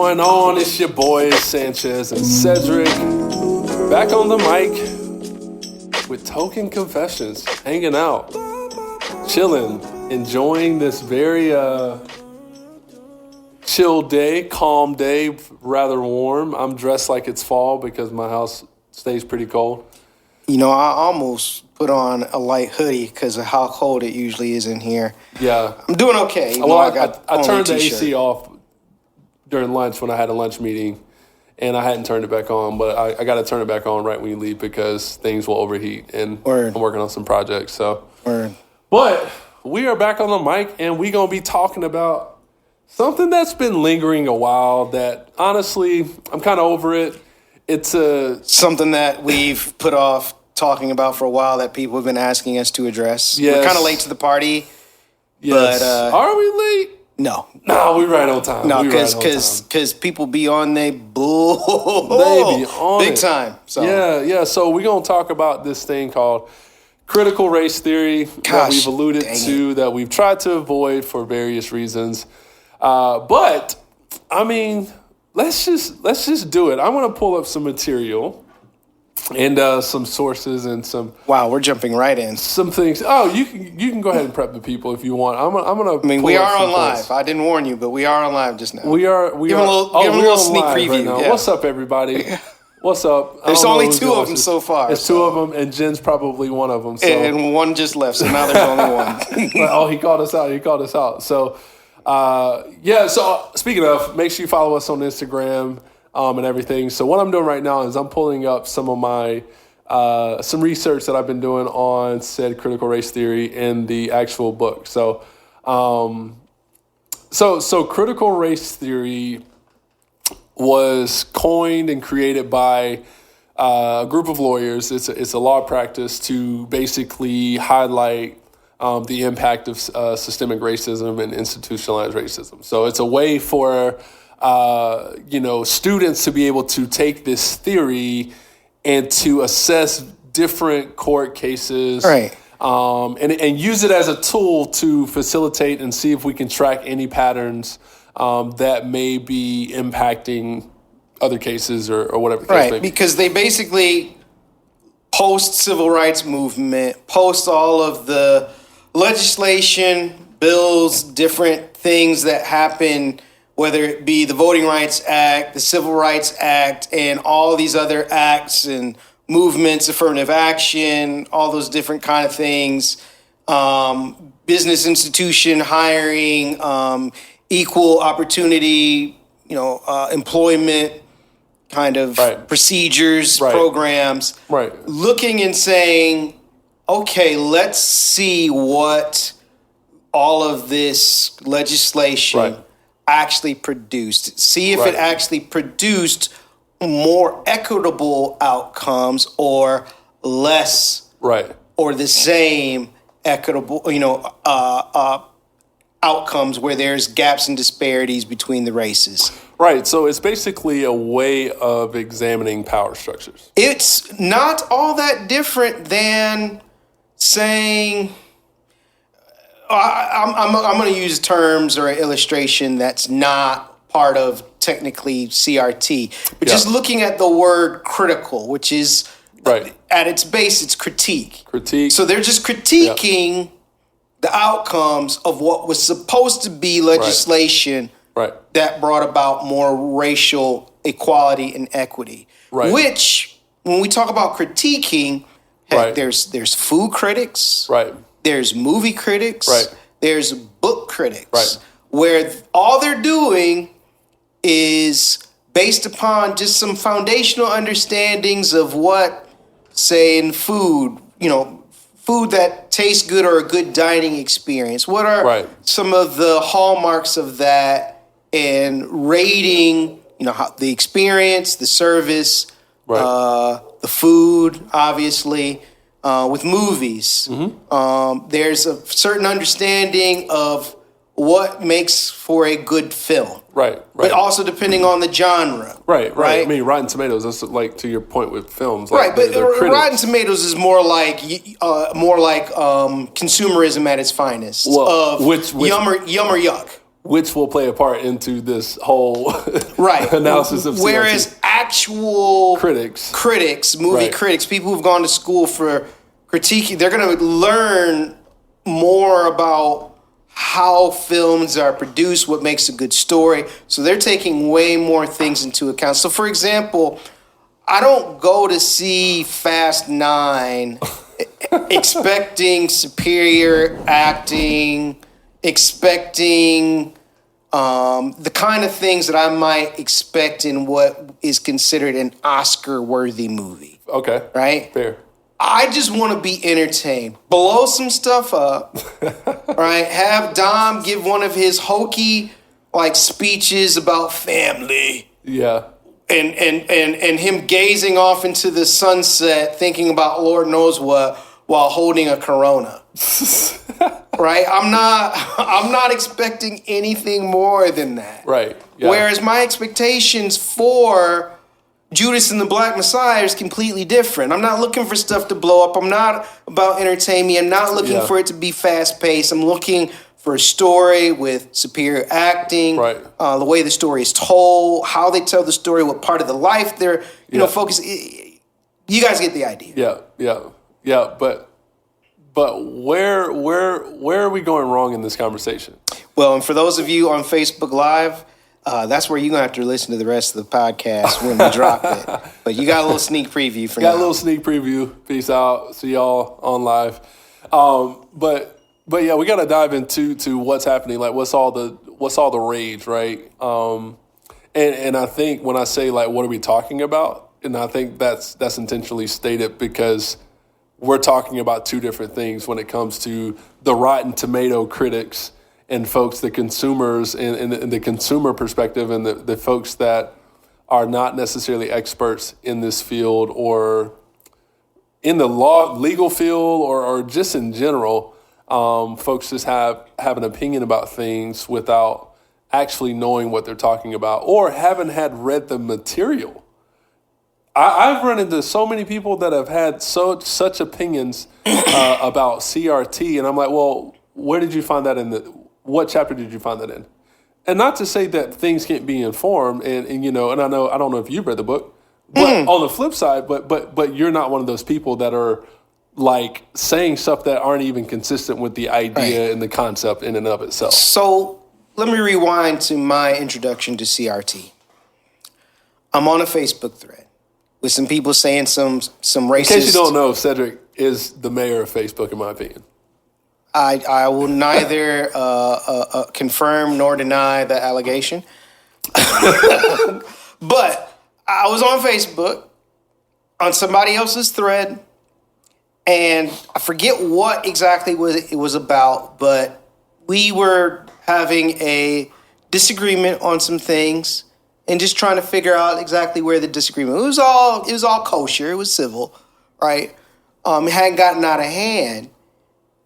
going on? It's your boys Sanchez and Cedric back on the mic with Token Confessions, hanging out, chilling, enjoying this very chill day, calm day, rather warm. I'm dressed like it's fall because my house stays pretty cold. You know, I almost put on a light hoodie because of how cold it usually is in here. Yeah. I'm doing okay. Well, I turned the AC off during lunch when I had a lunch meeting, and I hadn't turned it back on, but I got to turn it back on right when you leave because things will overheat, and I'm working on some projects. So, But we are back on the mic, and we're going to be talking about something that's been lingering a while that, honestly, I'm kind of over it. It's something that we've put off talking about for a while that people have been asking us to address. Yes. We're kind of late to the party. Yes. But, are we late? No, we're right on time. No, because people be on they bull. They be on big it. time. So yeah. So we're gonna talk about this thing called critical race theory that we've alluded to, that we've tried to avoid for various reasons. But I mean, let's just do it. I want to pull up some material and some sources and some. Wow, we're jumping right in. Some things. Oh, you can go ahead and prep the people if you want. I'm gonna. I mean, we are on live. I didn't warn you, but we are on live just now. We are. Give them a little sneak preview. Right now. Yeah. What's up, everybody? What's up? There's only two of them so far. There's two of them, and Jen's probably one of them. So. And one just left, so now there's only one. Oh, he called us out. So, So speaking of, make sure you follow us on Instagram and everything. So what I'm doing right now is I'm pulling up some of my some research that I've been doing on said critical race theory in the actual book. So, so critical race theory was coined and created by a group of lawyers. It's a law practice to basically highlight the impact of systemic racism and institutionalized racism. So it's a way for students to be able to take this theory and to assess different court cases, right? And use it as a tool to facilitate and see if we can track any patterns that may be impacting other cases or whatever the case may be. Because they basically post-civil rights movement, post all of the legislation, bills, different things that happen, whether it be the Voting Rights Act, the Civil Rights Act, and all these other acts and movements, affirmative action, all those different kind of things, business institution hiring, equal opportunity, employment kind of procedures, programs, looking and saying, okay, let's see what all of this legislation actually produced. See if it actually produced more equitable outcomes or less or the same equitable, outcomes where there's gaps and disparities between the races. Right. So it's basically a way of examining power structures. It's not all that different than saying, I'm going to use terms or an illustration that's not part of technically CRT, but just looking at the word critical, which is at its base, it's critique. So they're just critiquing the outcomes of what was supposed to be legislation that brought about more racial equality and equity. Which, when we talk about critiquing, there's food critics, there's movie critics, there's book critics, where all they're doing is based upon just some foundational understandings of what, say, in food, food that tastes good or a good dining experience. What are some of the hallmarks of that, and rating, how the experience, the service, the food, obviously. With movies, there's a certain understanding of what makes for a good film. But also depending on the genre. Right. I mean, Rotten Tomatoes, that's like to your point with films. Like but Rotten Tomatoes is more like consumerism at its finest. Well, yum or yuck. which will play a part into this whole right analysis of CRT. Whereas actual critics, movie critics, people who've gone to school for critiquing, they're going to learn more about how films are produced, what makes a good story. So they're taking way more things into account. So, for example, I don't go to see Fast 9 expecting superior acting, expecting the kind of things that I might expect in what is considered an Oscar-worthy movie. Okay. Right? Fair. I just want to be entertained. Blow some stuff up, right? Have Dom give one of his hokey speeches about family. Yeah. And him gazing off into the sunset, thinking about Lord knows what, while holding a Corona. Right? I'm not expecting anything more than that. Right. Yeah. Whereas my expectations for Judas and the Black Messiah is completely different. I'm not looking for stuff to blow up. I'm not about entertain me. I'm not looking for it to be fast paced. I'm looking for a story with superior acting, the way the story is told, how they tell the story, what part of the life they're focused. You guys get the idea. Yeah. But where are we going wrong in this conversation? Well, and for those of you on Facebook Live, that's where you're going to have to listen to the rest of the podcast when we drop it. But you got a little sneak preview for now. Got a little sneak preview. Peace out. See y'all on live. But yeah, we got to dive into what's happening. Like, what's all the rage, right? And I think when I say, what are we talking about? And I think that's intentionally stated because we're talking about two different things when it comes to the Rotten Tomato critics and folks, the consumers, and the consumer perspective, and the folks that are not necessarily experts in this field or in the legal field or just in general. Folks just have an opinion about things without actually knowing what they're talking about or haven't had read the material. I've run into so many people that have had such opinions about CRT, and I'm like, well, where did you find that what chapter did you find that in? And not to say that things can't be informed, and I don't know if you've read the book, but on the flip side, but you're not one of those people that are saying stuff that aren't even consistent with the idea and the concept in and of itself. So let me rewind to my introduction to CRT. I'm on a Facebook thread with some people saying some racist. In case you don't know, Cedric is the mayor of Facebook, in my opinion. I will neither confirm nor deny the allegation. But I was on Facebook on somebody else's thread, and I forget what exactly it was about, but we were having a disagreement on some things and just trying to figure out exactly where the disagreement. It was all kosher. It was civil, right? It hadn't gotten out of hand.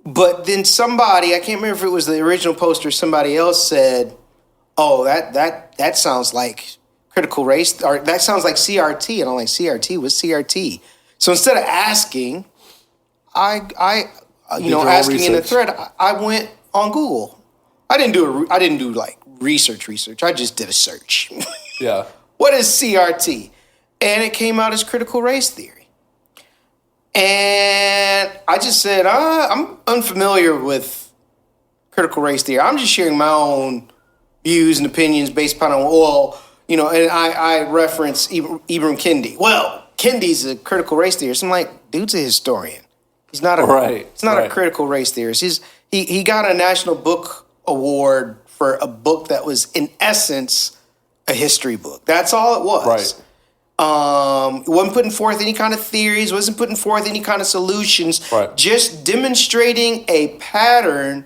But then somebody, I can't remember if it was the original post or somebody else, said, "Oh, that sounds like critical race, or that sounds like CRT." And I'm like, CRT? What's CRT? So instead of asking, I asking research in the thread, I went on Google. I didn't do research. I just did a search. Yeah. What is CRT? And it came out as critical race theory. And I just said, I'm unfamiliar with critical race theory. I'm just sharing my own views and opinions based upon, and I reference Ibram Kendi. Well, Kendi's a critical race theorist. I'm like, dude's a historian. He's not a critical race theorist. He got a National Book Award for a book that was, in essence, a history book. That's all it was. Right. It wasn't putting forth any kind of theories, wasn't putting forth any kind of solutions, just demonstrating a pattern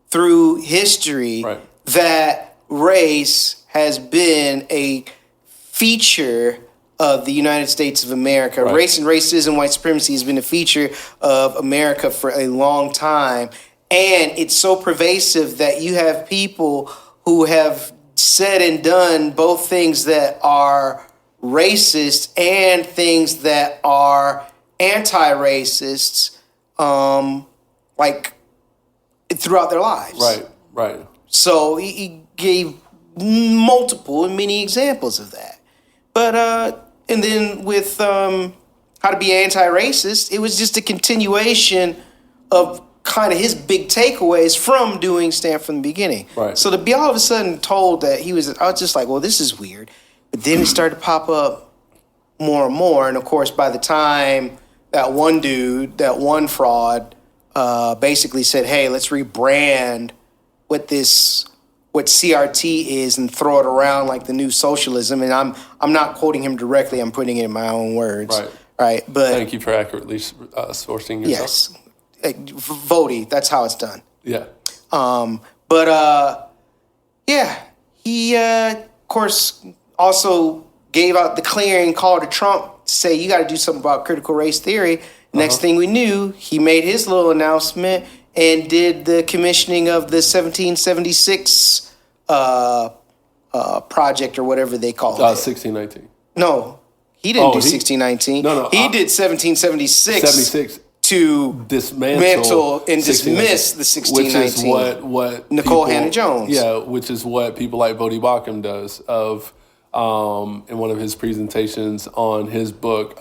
through history that race has been a feature of the United States of America. Right. Race and racism, white supremacy has been a feature of America for a long time. And it's so pervasive that you have people who have said and done both things that are racist and things that are anti-racists, throughout their lives. Right. So he gave multiple and many examples of that. But and then with How to Be Anti-Racist, it was just a continuation of kind of his big takeaways from doing Stand from the beginning. Right. So to be all of a sudden told that I was just like, well, this is weird. But then it started to pop up more and more. And of course, by the time that one dude, that one fraud, basically said, hey, let's rebrand what CRT is and throw it around like the new socialism. And I'm not quoting him directly. I'm putting it in my own words. Right. But thank you for accurately sourcing yourself. Yes. Vody, that's how it's done. Yeah. He of course also gave out the clarion call to Trump to say you got to do something about critical race theory. Next thing we knew, he made his little announcement and did the commissioning of the 1776 project or whatever they call it. 1619. No, he didn't do 1619. No, he did 1776. 76. To dismantle and dismiss the 1619. Which is what Nicole Hannah-Jones. Yeah, which is what people like Vody Bakum does in one of his presentations on his book,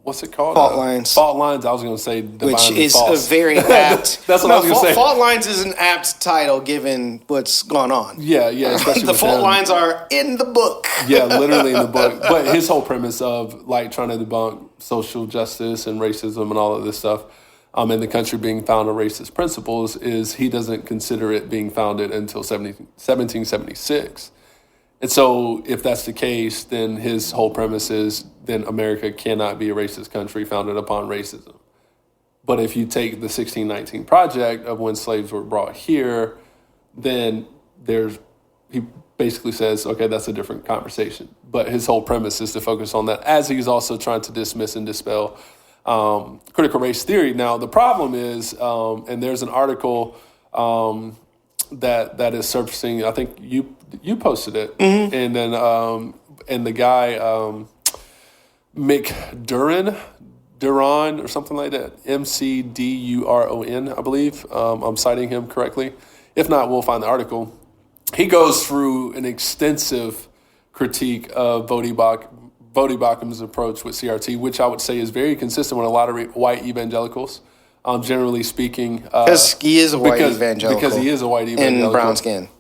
what's it called? Fault Lines. Fault Lines. I was going to say Divinely Which is False. a very apt... That's what I was going to say. Fault Lines is an apt title given what's gone on. Yeah. Especially the fault lines are in the book. Yeah, literally in the book. But his whole premise of like trying to debunk social justice and racism and all of this stuff in the country being founded on racist principles is he doesn't consider it being founded until 1776. And so if that's the case, then his whole premise is then America cannot be a racist country founded upon racism. But if you take the 1619 project of when slaves were brought here, then he basically says, okay, that's a different conversation. But his whole premise is to focus on that, as he's also trying to dismiss and dispel critical race theory. Now, the problem is, and there's an article that is surfacing, I think you posted it, and then and the guy McDuran or something like that, McDuron, I believe. I'm citing him correctly. If not, we'll find the article. He goes through an extensive critique of Vody Bakum's approach with CRT, which I would say is very consistent with a lot of white evangelicals. Generally speaking, because he is a white evangelical. Because he is a white evangelical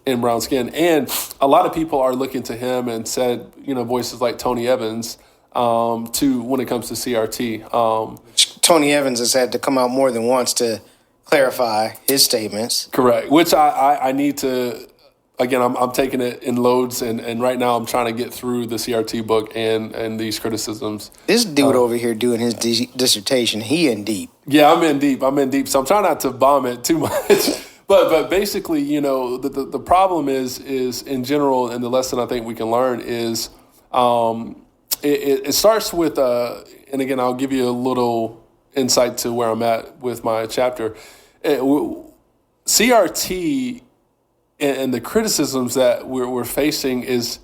in brown skin, and a lot of people are looking to him and said, voices like Tony Evans, to when it comes to CRT. Tony Evans has had to come out more than once to clarify his statements. Correct. Which I need to. Again, I'm taking it in loads, and right now I'm trying to get through the CRT book and these criticisms. This dude over here doing his dissertation, he in deep. Yeah, I'm in deep. So I'm trying not to bomb it too much. But basically, the problem is in general, and the lesson I think we can learn is it starts with, and again, I'll give you a little insight to where I'm at with my chapter. CRT and the criticisms that we're facing is,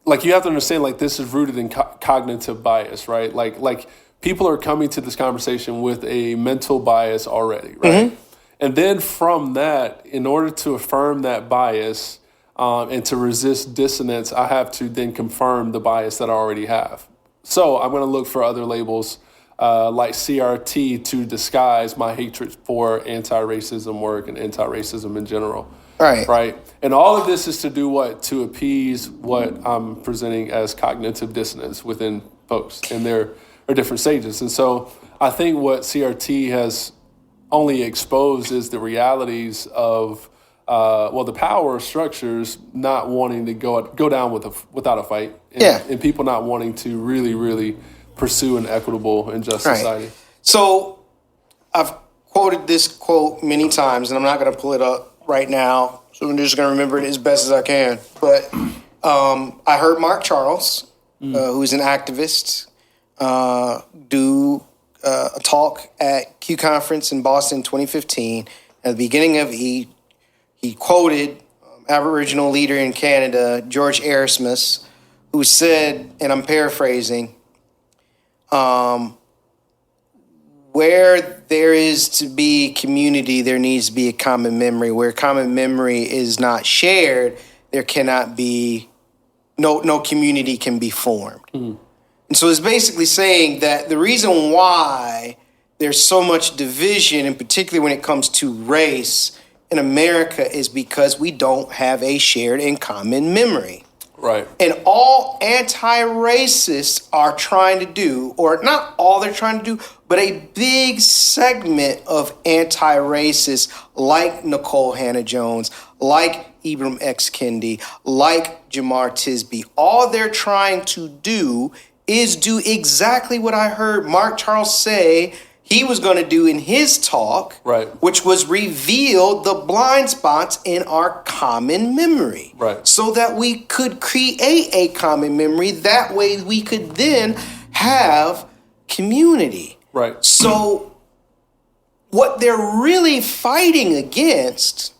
like, you have to understand, like, this is rooted in cognitive bias, right? Like people are coming to this conversation with a mental bias already, right? Mm-hmm. And then from that, in order to affirm that bias and to resist dissonance, I have to then confirm the bias that I already have. So I'm going to look for other labels like CRT to disguise my hatred for anti-racism work and anti-racism in general. Right. And all of this is to do what? To appease what I'm presenting as cognitive dissonance within folks. And there are different stages. And so I think what CRT has only exposed is the realities of, the power structures not wanting to go down without a fight. And people not wanting to really, really pursue an equitable and just society. So I've quoted this quote many times, and I'm not going to pull it up right now, so I'm just going to remember it as best as I can. But I heard Mark Charles, who's an activist, do a talk at Q Conference in Boston 2015. At the beginning of it, he quoted Aboriginal leader in Canada, George Erasmus, who said, and I'm paraphrasing, where there is to be community, there needs to be a common memory. Where common memory is not shared, there cannot be no community can be formed. Mm-hmm. And so it's basically saying that the reason why there's so much division, and particularly when it comes to race in America, is because we don't have a shared and common memory. Right. And all anti-racists are trying to do, or not all they're trying to do, but a big segment of anti-racists like Nicole Hannah-Jones, like Ibram X. Kendi, like Jamar Tisby, all they're trying to do is do exactly what I heard Mark Charles say he was going to do in his talk, right, which was reveal the blind spots in our common memory, right, so that we could create a common memory. That way we could then have community. Right. So what they're really fighting against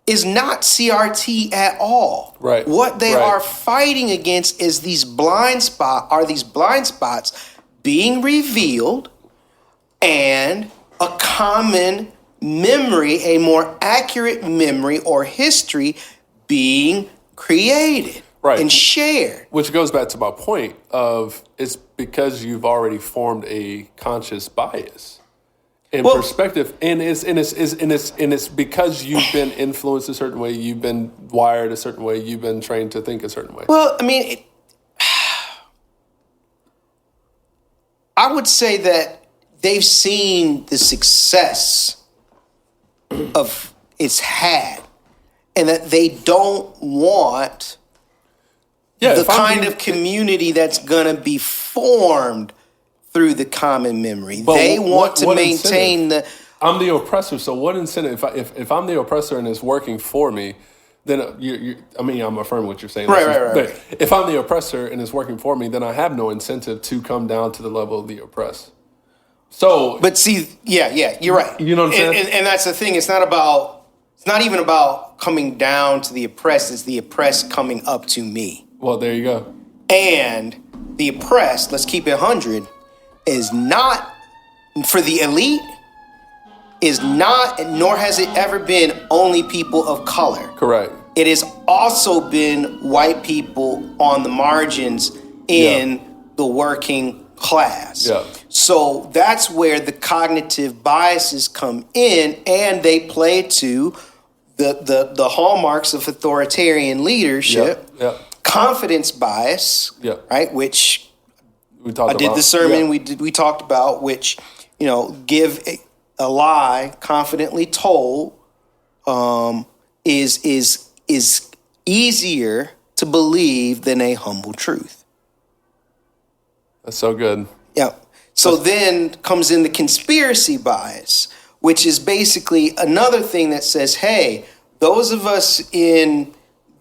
is not CRT at all. Right. What they are fighting against is these blind spots being revealed, and a common memory, a more accurate memory or history being created and shared. Which goes back to my point of it's because you've already formed a conscious bias and perspective, and it's because you've been influenced a certain way, you've been wired a certain way, you've been trained to think a certain way. Well, I mean, I would say that they've seen the success of it's had, and that they don't want the kind of community that's going to be formed through the common memory. They want to maintain incentive? I'm the oppressor, so what incentive? If I'm the oppressor and it's working for me, then I'm affirming what you're saying. Right. But if I'm the oppressor and it's working for me, then I have no incentive to come down to the level of the oppressed. So, but see, yeah, you're right. You know what I'm saying? And that's the thing. It's not even about coming down to the oppressed. It's the oppressed coming up to me. Well, there you go. And the oppressed, let's keep it 100, is not, for the elite, is not, nor has it ever been, only people of color. Correct. It has also been white people on the margins in the working class. Yeah. So that's where the cognitive biases come in, and they play to the hallmarks of authoritarian leadership. Yeah. Confidence bias, right? Which I did the sermon we talked about, which give a lie confidently told is easier to believe than a humble truth. That's so good. Yeah. So then comes in the conspiracy bias, which is basically another thing that says, hey, those of us in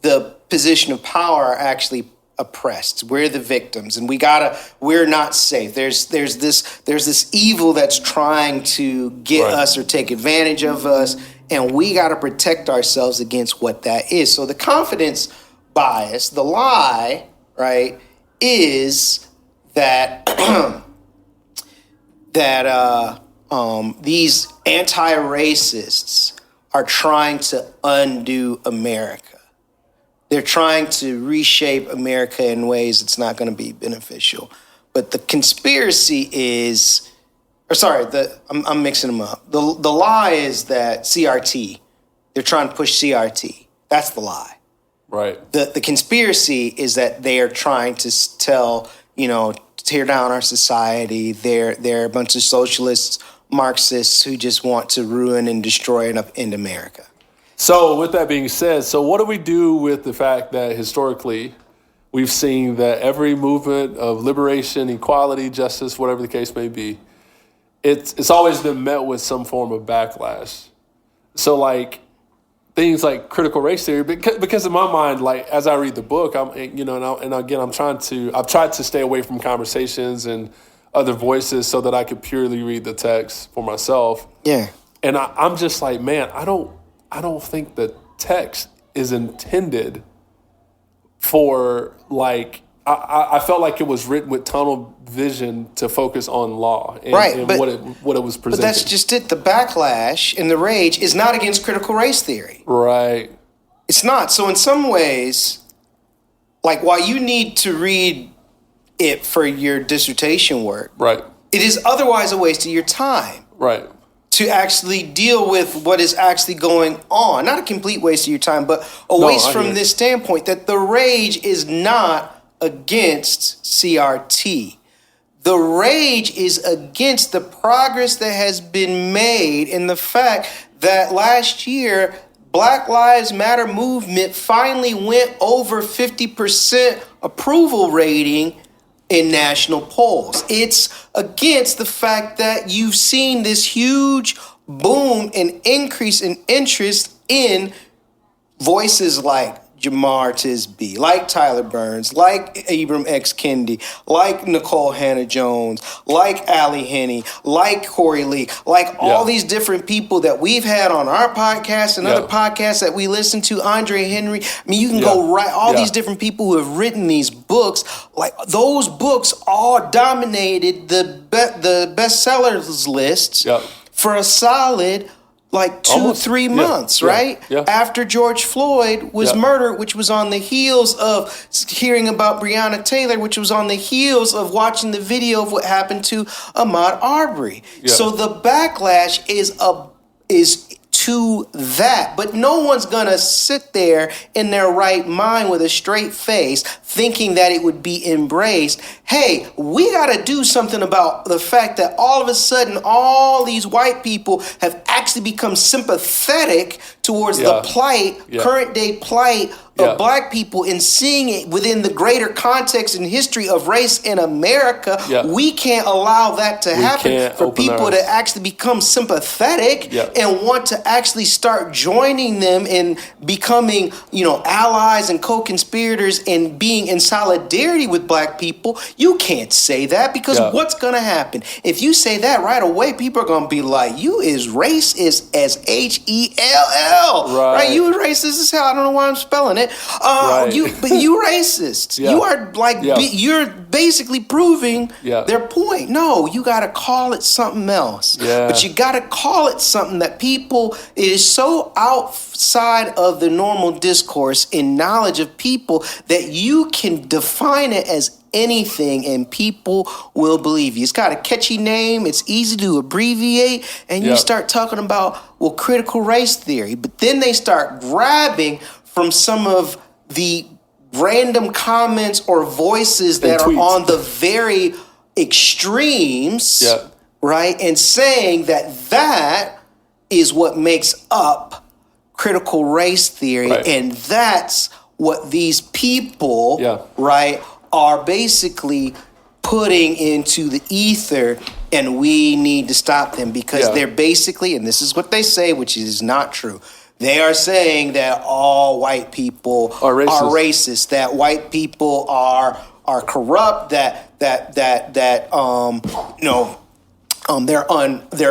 the position of power are actually oppressed. We're the victims, and we're not safe. There's this evil that's trying to get us or take advantage of us, and we got to protect ourselves against what that is. So the confidence bias, the lie, right, is that these anti-racists are trying to undo America. They're trying to reshape America in ways that's not going to be beneficial. But the conspiracy is, I'm mixing them up. The lie is that CRT, they're trying to push CRT. That's the lie. Right. The conspiracy is that they are trying to tell, tear down our society. They're a bunch of socialists, Marxists who just want to ruin and destroy and upend America. So with that being said, so what do we do with the fact that historically we've seen that every movement of liberation, equality, justice, whatever the case may be, it's always been met with some form of backlash. So like things like critical race theory, because in my mind, like as I read the book, I've tried to stay away from conversations and other voices so that I could purely read the text for myself. Yeah. And I'm just like, man, I don't think the text is intended for like I felt like it was written with tunnel vision to focus on law and, what it was presenting. But that's just it. The backlash and the rage is not against critical race theory. Right. It's not. So in some ways, like while you need to read it for your dissertation work, right, it is otherwise a waste of your time. Right. To actually deal with what is actually going on. Not a complete waste of your time, but a waste from this standpoint that the rage is not against CRT. The rage is against the progress that has been made in the fact that last year, Black Lives Matter movement finally went over 50% approval rating in national polls. It's against the fact that you've seen this huge boom and increase in interest in voices like Jamar Tisby, like Tyler Burns, like Ibram X. Kendi, like Nicole Hannah-Jones, like Allie Henney, like Corey Lee, like all these different people that we've had on our podcast and other podcasts that we listen to, Andre Henry. I mean, you can go right, all these different people who have written these books, like those books all dominated the bestsellers lists for a solid like 2-3 months, right? Yeah. After George Floyd was murdered, which was on the heels of hearing about Breonna Taylor, which was on the heels of watching the video of what happened to Ahmaud Arbery. Yeah. So the backlash is to that, but no one's gonna sit there in their right mind with a straight face thinking that it would be embraced. Hey, we gotta do something about the fact that all of a sudden all these white people have actually become sympathetic towards the plight, current day plight of black people, and seeing it within the greater context and history of race in America. We can't allow that to happen for people to actually become sympathetic and want to actually start joining them and becoming, allies and co-conspirators and being in solidarity with black people. You can't say that, because what's going to happen? If you say that right away, people are going to be like, you is racist as Hell. Right? You racist as hell. I don't know why I'm spelling it. But you racist. You are like, you're basically proving their point. No, you got to call it something else. But you got to call it something that people, it is so outside of the normal discourse and knowledge of people that you can define it as anything and people will believe you. It's got a catchy name. It's easy to abbreviate. And you start talking about, critical race theory. But then they start grabbing from some of the random comments or voices that are on the very extremes, right? And saying that is what makes up critical race theory. And that's what these people, right, are basically putting into the ether, and we need to stop them because they're basically, and this is what they say, which is not true. They are saying that all white people are racist, that white people are corrupt, they're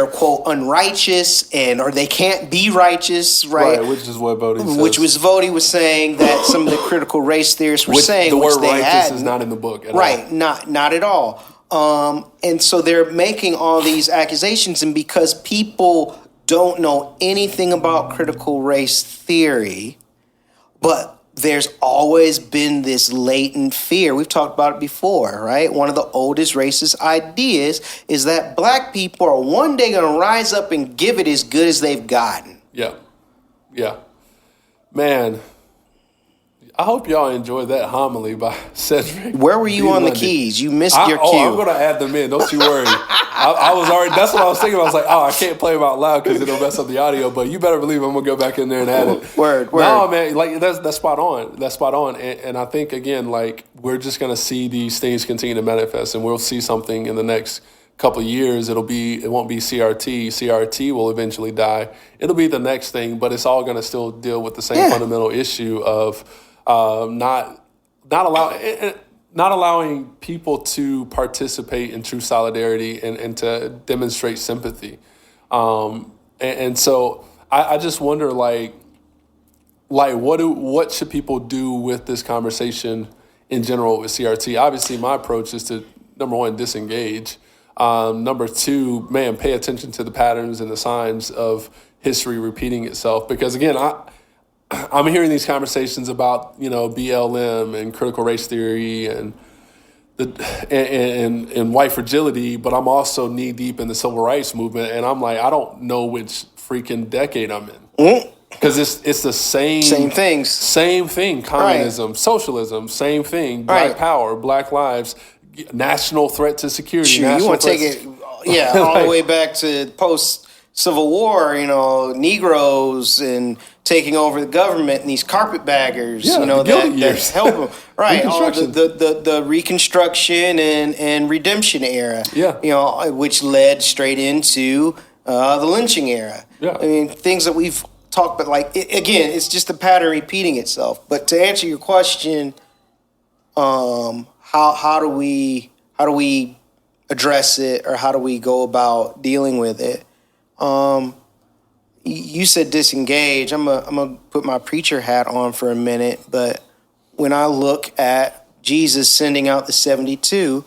quote unrighteous, or they can't be righteous, right? Which is what Vody says. Which was Vody was saying that some of the critical race theorists were saying, the word righteous is not in the book at all. Not at all. And so they're making all these accusations, and because people don't know anything about critical race theory, but there's always been this latent fear. We've talked about it before, right? One of the oldest racist ideas is that black people are one day going to rise up and give it as good as they've gotten. Yeah. Man, I hope y'all enjoyed that homily by Cedric. Where were you on the keys? You missed your cue. I'm going to add them in. Don't you worry. I was already, that's what I was thinking. I was like, I can't play them out loud because it'll mess up the audio, but you better believe I'm going to go back in there and add it. Word. No, man, like that's spot on. That's spot on. And I think, again, like, we're just going to see these things continue to manifest, and we'll see something in the next couple of years. It won't be CRT. CRT will eventually die. It'll be the next thing, but it's all going to still deal with the same fundamental issue of not allowing people to participate in true solidarity and to demonstrate sympathy. And so I just wonder, like what should people do with this conversation in general with CRT. Obviously, my approach is to, number one, disengage. Number two, man, pay attention to the patterns and the signs of history repeating itself. Because again, I'm hearing these conversations about, BLM and critical race theory and white fragility, but I'm also knee deep in the civil rights movement, and I'm like, I don't know which freaking decade I'm in. Because it's the same things. Same thing. Communism, right. Socialism, same thing. Black power, Black lives, national threat to security. Sure, you want to take it, all the way back to post-Civil War, Negroes and taking over the government and these carpetbaggers, that help them. Right, all the Reconstruction and Redemption era, which led straight into the lynching era. Yeah. I mean, things that we've talked about, again, it's just a pattern repeating itself. But to answer your question, how do we address it, or how do we go about dealing with it? You said disengage. I'm gonna put my preacher hat on for a minute, but when I look at Jesus sending out the 72,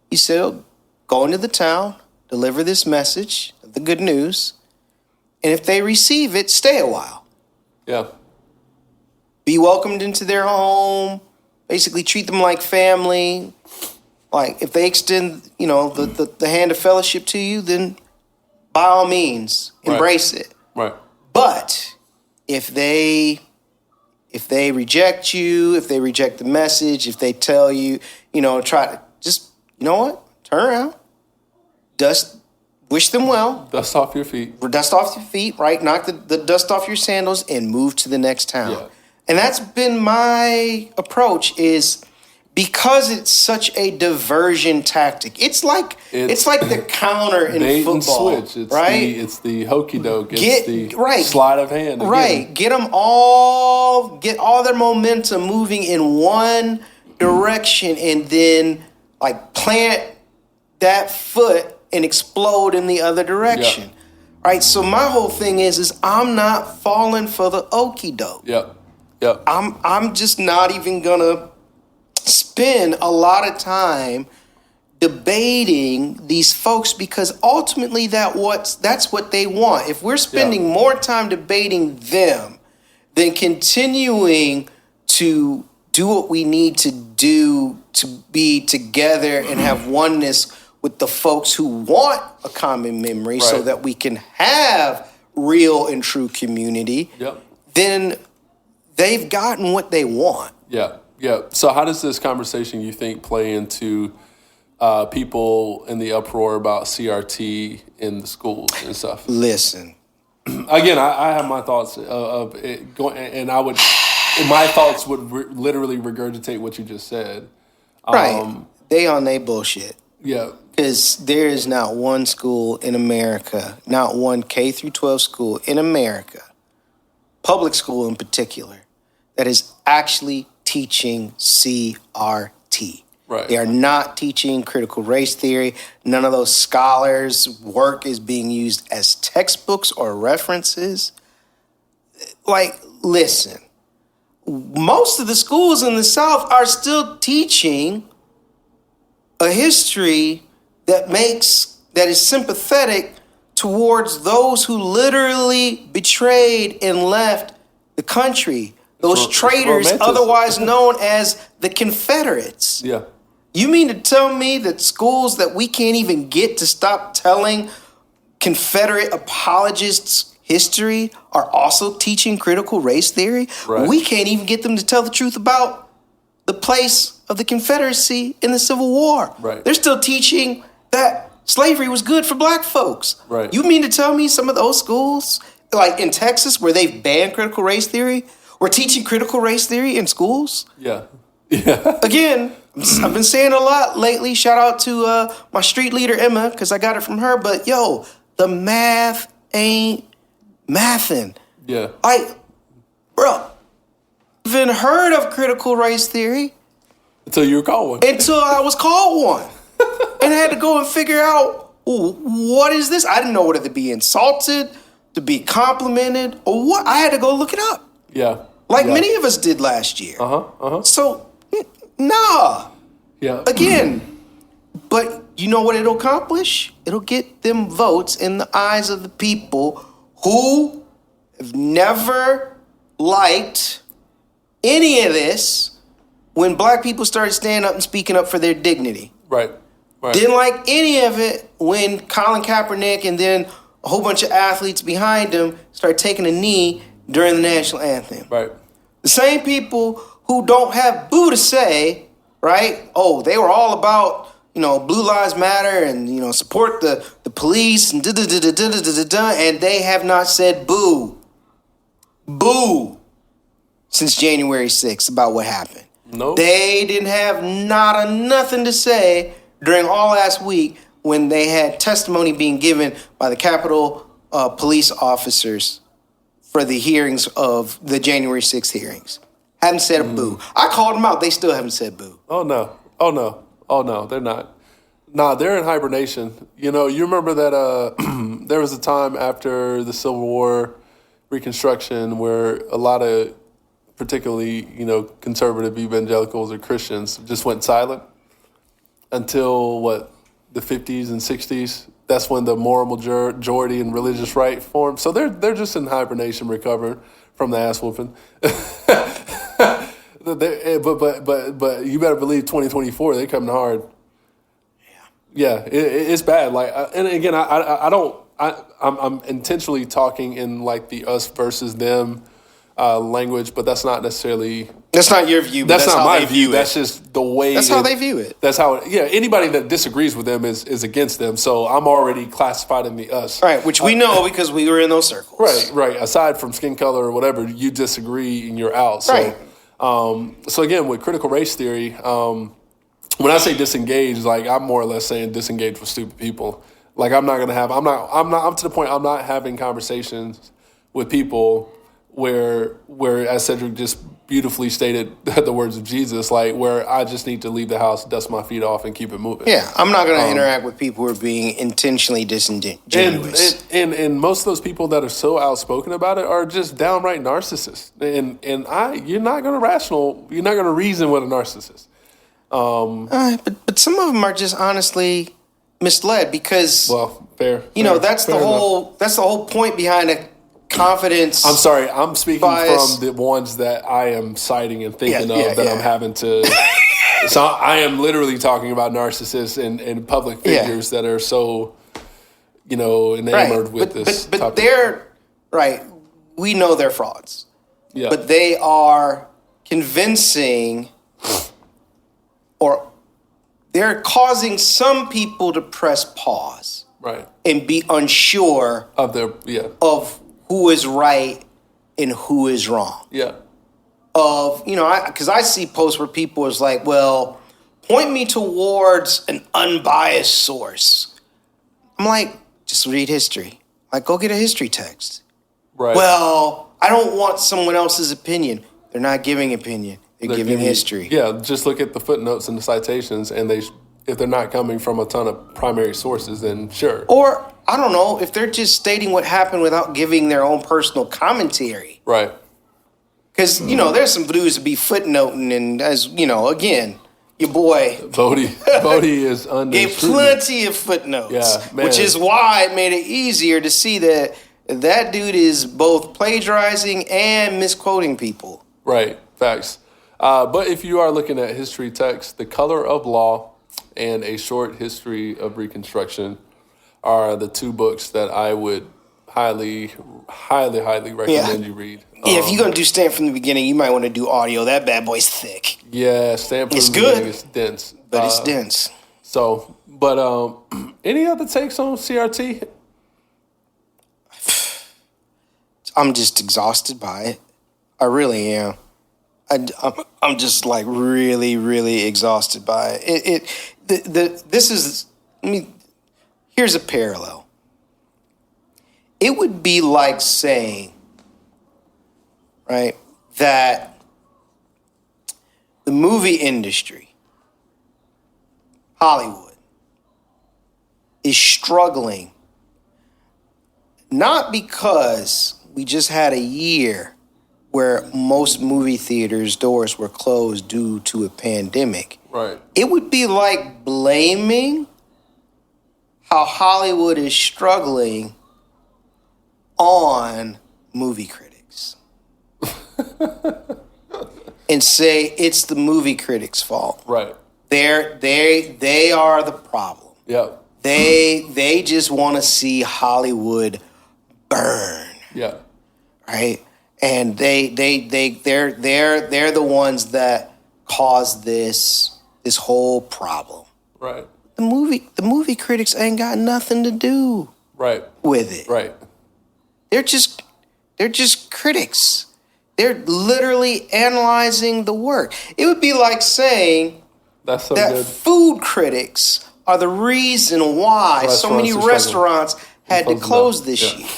he said, go into the town, deliver this message of the good news, and if they receive it, stay a while. Yeah. Be welcomed into their home, basically treat them like family. Like, if they extend, the hand of fellowship to you, then by all means, embrace it. Right. But if they reject you, if they reject the message, if they tell you, try to just, turn around, wish them well. Dust off your feet. Right? Knock the dust off your sandals and move to the next town. Yeah. And that's been my approach, is because it's such a diversion tactic. It's like the counter in football, and switch. Right? It's the hokey doke. It's the sleight of hand. Again. Right. Get all their momentum moving in one direction, and then plant that foot and explode in the other direction. Yeah. Right. So my whole thing is I'm not falling for the okie doke. Yep. Yep. I'm just not even gonna spend a lot of time debating these folks, because ultimately that's what they want. If we're spending more time debating them than continuing to do what we need to do to be together and have oneness with the folks who want a common memory, so that we can have real and true community, then they've gotten what they want. Yeah. Yeah. So how does this conversation, you think, play into people in the uproar about CRT in the schools and stuff? Listen. Again, I have my thoughts of it going, and my thoughts would literally regurgitate what you just said. Right. They on their bullshit. Yeah. Because there is not one school in America, not one K through 12 school in America, public school in particular, that is actually teaching CRT. Right. They are not teaching critical race theory. None of those scholars' work is being used as textbooks or references. Listen, most of the schools in the South are still teaching a history that is sympathetic towards those who literally betrayed and left the country. Those traitors, otherwise known as the Confederates. Yeah. You mean to tell me that schools that we can't even get to stop telling Confederate apologists history are also teaching critical race theory? Right. We can't even get them to tell the truth about the place of the Confederacy in the Civil War. Right. They're still teaching that slavery was good for black folks. Right. You mean to tell me some of those schools, like in Texas, where they've banned critical race theory, we're teaching critical race theory in schools? Yeah. Yeah. Again, I've been saying a lot lately. Shout out to my street leader, Emma, because I got it from her. But, the math ain't mathing. Yeah. Bro, I've even heard of critical race theory. Until you were called one. Until I was called one. And I had to go and figure out, what is this? I didn't know whether to be insulted, to be complimented, or what. I had to go look it up. Yeah. Many of us did last year. Uh-huh. So, Nah. Yeah. Again, but you know what it'll accomplish? It'll get them votes in the eyes of the people who have never liked any of this when black people started standing up and speaking up for their dignity. Right. Didn't like any of it when Colin Kaepernick and then a whole bunch of athletes behind him started taking a knee during the national anthem. Right. The same people who don't have boo to say, right? Oh, they were all about, Blue Lives Matter and, support the police and and they have not said boo since January 6th about what happened. Nope. They didn't have nothing to say during all last week when they had testimony being given by the Capitol police officers for the hearings of the January 6th hearings. Haven't said a boo. I called them out. They still haven't said boo. Oh, no. They're not. Nah, they're in hibernation. You remember that there was a time after the Civil War Reconstruction where a lot of particularly, conservative evangelicals or Christians just went silent until, the 50s and 60s. That's when the moral majority and religious right formed. So they're just in hibernation, recovering from the ass whooping. But you better believe 2024, they coming hard. Yeah, it's bad. And again, I'm intentionally talking in the us versus them language, but that's not necessarily. That's not your view. That's not my view. It. That's just the way. That's how they view it. That's how. Anybody that disagrees with them is against them. So I'm already classified in the us. Right, which we know because we were in those circles. Right. Aside from skin color or whatever, you disagree and you're out. So, right. So again, with critical race theory, when I say disengage, I'm more or less saying disengage with stupid people. I'm not to the point I'm not having conversations with people where as Cedric just beautifully stated the words of Jesus, where I just need to leave the house, dust my feet off, and keep it moving. Yeah, I'm not going to interact with people who are being intentionally disingenuous. And most of those people that are so outspoken about it are just downright narcissists. And you're not going to reason with a narcissist. But some of them are just honestly misled because fair. That's the whole point behind a confidence. I'm sorry, I'm speaking bias. from the ones that I am citing and thinking I'm having to. So I am literally talking about narcissists and public figures that are so, enamored with this. But topic. they're right. We know they're frauds. Yeah. But they are convincing, or they're causing some people to press pause, right, and be unsure of who is right and who is wrong. Yeah. Because I see posts where people is like, well, point me towards an unbiased source. I'm like, just read history. Go get a history text. Right. Well, I don't want someone else's opinion. They're not giving opinion. They're giving history. Yeah, just look at the footnotes and the citations, and if they're not coming from a ton of primary sources, then sure. Or, I don't know, if they're just stating what happened without giving their own personal commentary. Right. Because, there's some dudes to be footnoting, and as, again, your boy Bodie is under gave plenty of footnotes. Yeah, man. Which is why it made it easier to see that dude is both plagiarizing and misquoting people. Right, facts. But if you are looking at history texts, The Color of Law and A Short History of Reconstruction are the two books that I would highly, highly, highly recommend you read. If you're going to do Stand from the Beginning, you might want to do audio. That bad boy's thick. Yeah, Stand from the Beginning is dense. But it's dense. So, but any other takes on CRT? I'm just exhausted by it. I really am. I'm just really, really exhausted by it. Here's a parallel. It would be like saying, right, that the movie industry, Hollywood, is struggling not because we just had a year where most movie theaters' doors were closed due to a pandemic. Right. It would be like blaming how Hollywood is struggling on movie critics. And say it's the movie critics' fault. Right. They are the problem. Yeah. They just want to see Hollywood burn. Yeah. Right? And they're the ones that caused this whole problem. Right. The movie critics ain't got nothing to do with it. Right. They're just critics. They're literally analyzing the work. It would be like saying that food critics are the reason why so many restaurants had to close this year.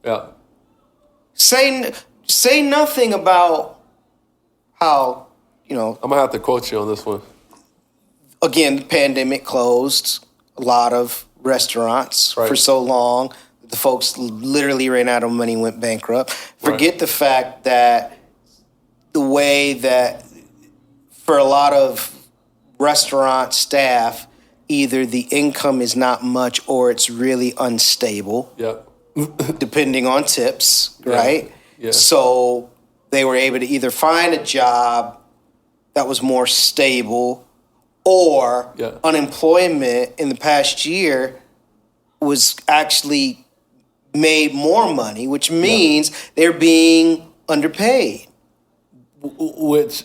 Yeah. Say nothing about how, I'm going to have to quote you on this one. Again, the pandemic closed a lot of restaurants for so long. The folks literally ran out of money, went bankrupt. Forget the fact that the way that for a lot of restaurant staff, either the income is not much or it's really unstable. Yeah. Depending on tips, right? Yeah. So they were able to either find a job that was more stable or unemployment in the past year was actually made more money, which means they're being underpaid. Which,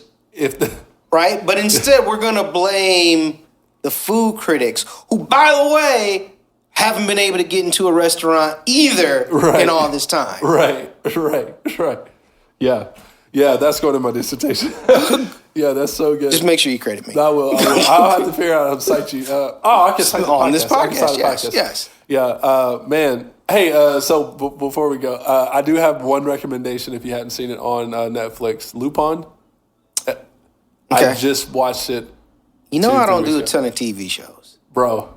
right? But instead, we're going to blame the food critics, who, by the way, haven't been able to get into a restaurant either in all this time. Right. Yeah, that's going in my dissertation. Yeah, that's so good. Just make sure you credit me. I will. I'll have to figure out how to cite you. I can cite the podcast. On this podcast, yes. Yeah, man. Hey, so before we go, I do have one recommendation if you hadn't seen it on Netflix. Lupin. I just watched it. I don't do a ton of TV shows. Bro,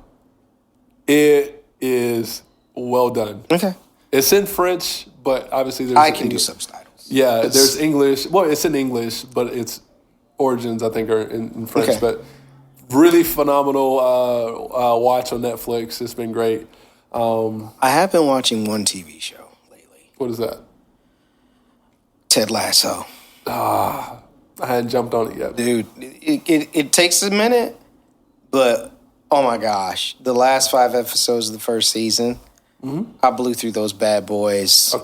it is well done. Okay. It's in French, but obviously there's I can do subtitles. Yeah, there's English. Well, it's in English, but its origins, I think, are in French. Okay. But really phenomenal watch on Netflix. It's been great. I have been watching one TV show lately. What is that? Ted Lasso. I hadn't jumped on it yet. Dude, it takes a minute, but oh my gosh. The last 5 episodes of the first season, I blew through those bad boys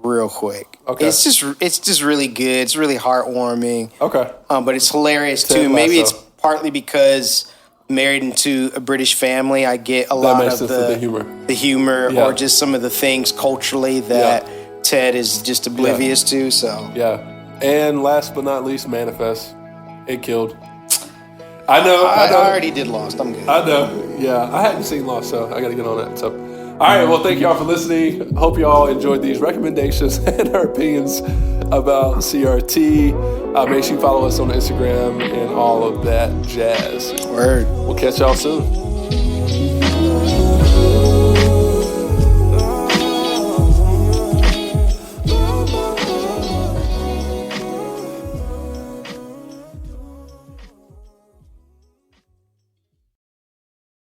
real quick. Okay. It's just really good. It's really heartwarming. Okay. But it's hilarious too. Maybe it's partly because married into a British family, I get a lot of the humor or just some of the things culturally that Ted is just oblivious to. So and last but not least, Manifest. It killed. I know. I already did Lost. I'm good. I know. Yeah, I hadn't seen Lost, so I got to get on that. So, all right. Well, thank y'all for listening. Hope y'all enjoyed these recommendations and our opinions about CRT. Make sure you follow us on Instagram and all of that jazz. Word. We'll catch y'all soon.